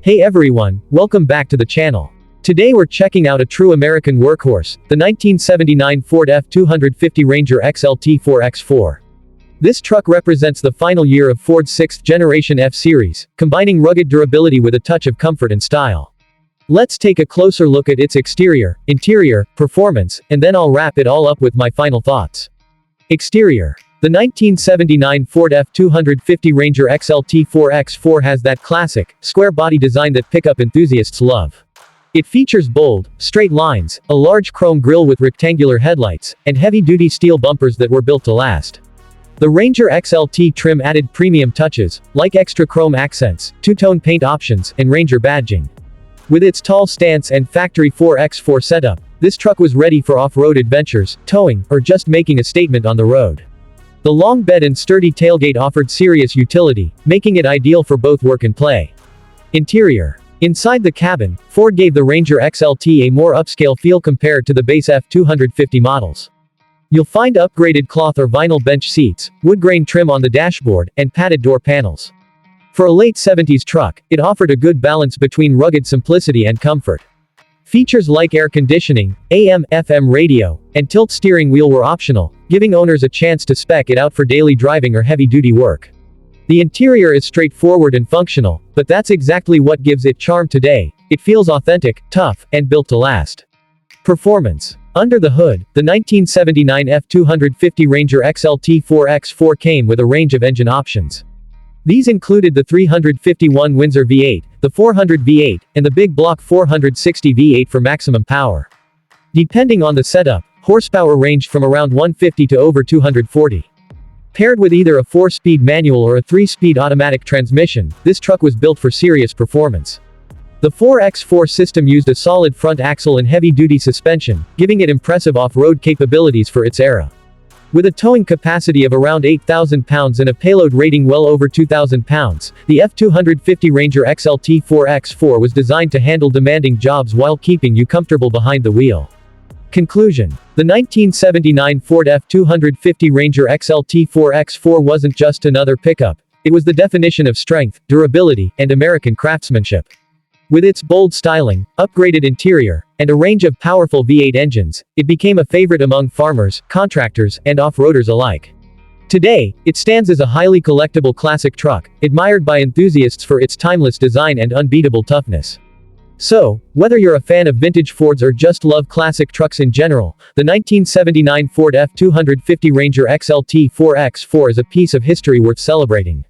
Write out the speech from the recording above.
Hey everyone, welcome back to the channel. Today we're checking out a true American workhorse, the 1979 Ford F-250 Ranger XLT 4x4. This truck represents the final year of Ford's 6th generation F-Series, combining rugged durability with a touch of comfort and style. Let's take a closer look at its exterior, interior, performance, and then I'll wrap it all up with my final thoughts. Exterior. The 1979 Ford F-250 Ranger XLT 4x4 has that classic, square body design that pickup enthusiasts love. It features bold, straight lines, a large chrome grille with rectangular headlights, and heavy-duty steel bumpers that were built to last. The Ranger XLT trim added premium touches, like extra chrome accents, two-tone paint options, and Ranger badging. With its tall stance and factory 4x4 setup, this truck was ready for off-road adventures, towing, or just making a statement on the road. The long bed and sturdy tailgate offered serious utility, making it ideal for both work and play. Interior. Inside the cabin, Ford gave the Ranger XLT a more upscale feel compared to the base F-250 models. You'll find upgraded cloth or vinyl bench seats, wood grain trim on the dashboard, and padded door panels. For a late 70s truck, it offered a good balance between rugged simplicity and comfort. Features like air conditioning, AM/FM radio, and tilt steering wheel were optional, giving owners a chance to spec it out for daily driving or heavy-duty work. The interior is straightforward and functional, but that's exactly what gives it charm today. It feels authentic, tough, and built to last. Performance. Under the hood, the 1979 F-250 Ranger XLT 4x4 came with a range of engine options. These included the 351 Windsor V8, the 400 V8, and the big block 460 V8 for maximum power. Depending on the setup, horsepower ranged from around 150 to over 240. Paired with either a 4-speed manual or a 3-speed automatic transmission, this truck was built for serious performance. The 4x4 system used a solid front axle and heavy-duty suspension, giving it impressive off-road capabilities for its era. With a towing capacity of around 8,000 pounds and a payload rating well over 2,000 pounds, the F-250 Ranger XLT 4x4 was designed to handle demanding jobs while keeping you comfortable behind the wheel. Conclusion. The 1979 Ford F-250 Ranger XLT 4x4 wasn't just another pickup, it was the definition of strength, durability, and American craftsmanship. With its bold styling, upgraded interior, and a range of powerful V8 engines, it became a favorite among farmers, contractors, and off-roaders alike. Today, it stands as a highly collectible classic truck, admired by enthusiasts for its timeless design and unbeatable toughness. So, whether you're a fan of vintage Fords or just love classic trucks in general, the 1979 Ford F-250 Ranger XLT 4x4 is a piece of history worth celebrating.